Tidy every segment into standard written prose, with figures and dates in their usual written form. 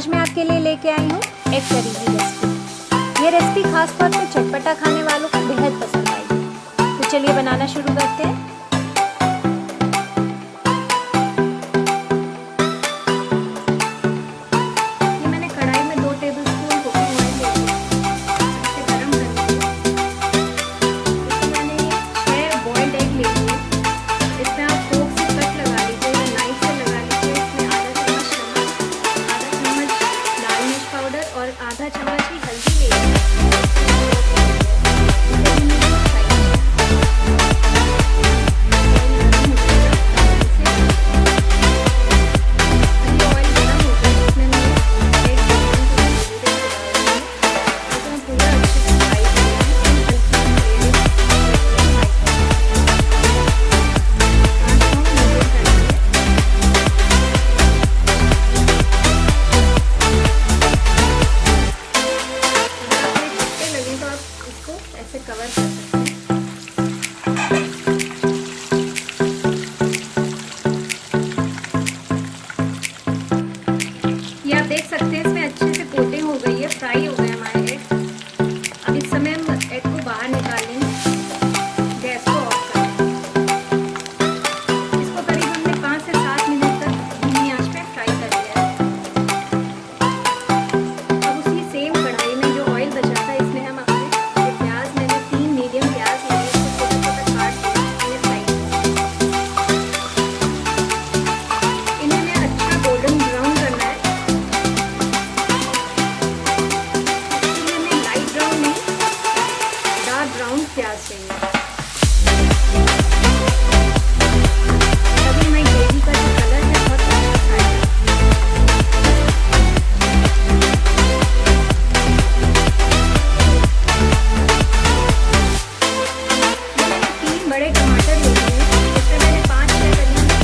आज मैं आपके लिए लेके आई हूँ एग करी की रेसिपी। ये रेसिपी खासतौर पे चटपटा खाने वालों को बेहद पसंद आएगी। तो चलिए बनाना शुरू करते हैं। ये मैंने कढ़ाई में 2 टेबलस्पून कुकिंग ऑयल ले लिया, इसे गरम कर लिया। इसमें मैंने 6 बॉइल्ड एग ले लिए। इसमें आप फोर्क से कट लगा लीजिए या नाइफ से लगा लीजिए। इसमें आधा चम्मच नमक, आधा चम्मच लाल मिर्च पाउडर और आधा चम्मच ही हल्दी ले लीजिए। कवर कर सकते हैं। ये आप देख सकते हैं इसमें अच्छे से कोटिंग हो गई है, फ्राई हो गए हमारे एग। अब इस समय हम एग को बाहर निकाल लेंगे, गैस को ऑफ कर देंगे। इसको करीब हमने 5 से 7 मिनट तक धीमी आंच पे फ्राई कर लिया है। अब उसी सेम कढ़ाई में जो ऑयल बचा था इसमें हम प्याज चाहिए। तभी हमारी ग्रेवी का जो कलर है बहुत अच्छा आएगा। मैंने 3 बड़े टमाटर ले लिए हैं। इसमें मैंने 5-6 हरी मिर्च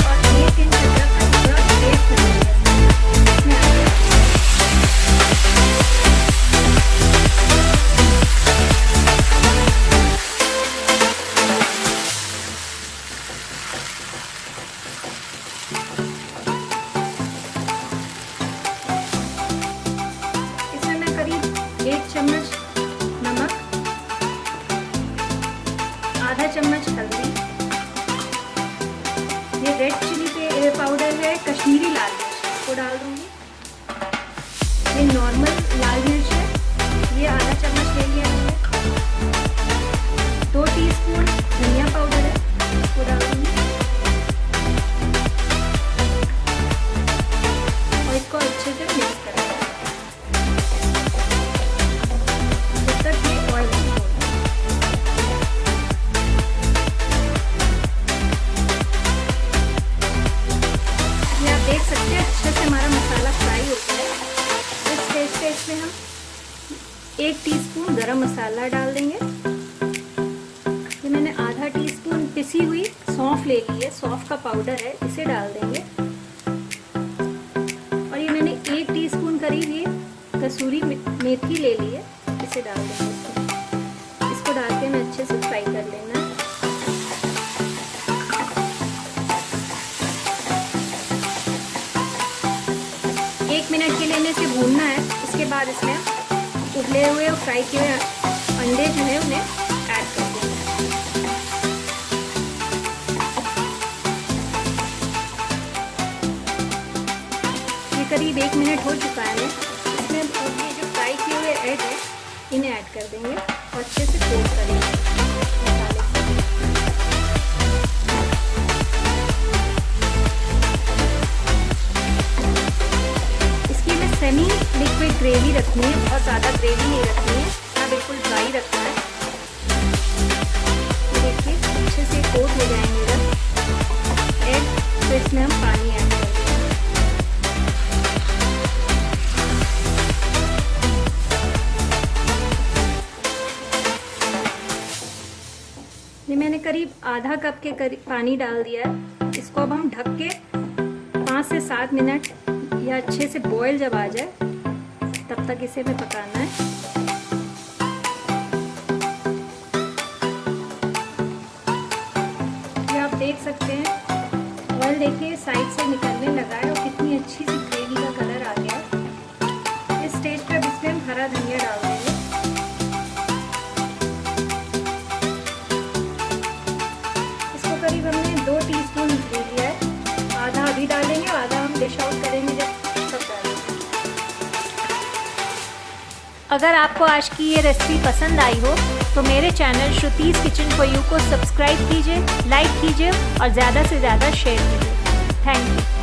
और 1 इंच अदरक का टुकड़ा पेस्ट कर लिया है। इसमें मैं करीब 1 चम्मच नमक, आधा चम्मच हल्दी, ये रेड चिली पाउडर है, कश्मीरी लाल मिर्च, इसको डाल दूंगी। ये नॉर्मल लाल मिर्च है, ये आधा चम्मच ले लिया है। 2 टीस्पून धनिया पाउडर है, इसको डाल दूंगी और इसको अच्छे से मिक्स करें जब तक ये ऑयल नहीं हो। ये आप देख सकते हैं अच्छे से हमारा मसाला फ्राई हो गया है। इस स्टेज पे इसमें हम 1 टीस्पून गरम मसाला डाल देंगे। ये मैंने आधा टीस्पून पिसी हुई सौंफ ले ली है, सौंफ का पाउडर है, इसे डाल देंगे। और ये मैंने 1 टीस्पून करीब ये कसूरी मेथी ले ली है, इसे डाल देंगे। इसको डाल के हमें अच्छे से फ्राई कर लेना है। एक मिनट के लिए इसे भूनना है। इसके बाद इसमें उबले हुए और फ्राई किए हुए अंडे जो है उन्हें ऐड कर देना है। ये करीब 1 मिनट हो चुका है। इसमें ये जो फ्राई किए हुए एग है इन्हें ऐड कर देंगे और अच्छे से कोट करेंगे मसाले से। इसकी हमें सेमी लिक्विड ग्रेवी रखनी है, बहुत ज़्यादा ग्रेवी नहीं रखनी है, ना बिल्कुल ड्राई रखना है। देखिए अच्छे से कोट हो जाएंगे जब एग, तो इसमें हम पानी ऐड कर देंगे। ये मैंने करीब आधा कप के करीब पानी डाल दिया है। इसको अब हम ढक के 5 से 7 मिनट या अच्छे से बॉयल जब आ जाए तब तक इसे हमें पकाना है। ये आप देख सकते हैं ऑयल देखिए साइड से निकलने लगा है और कितनी अच्छी सी ग्रेवी का कलर आ गया है। डिश आउट करेंगे जब सब डालेंगे। अगर आपको आज की ये रेसिपी पसंद आई हो तो मेरे चैनल श्रुतीज़ किचन फॉर यू को सब्सक्राइब कीजिए, लाइक कीजिए और ज़्यादा से ज़्यादा शेयर कीजिए। Thank you.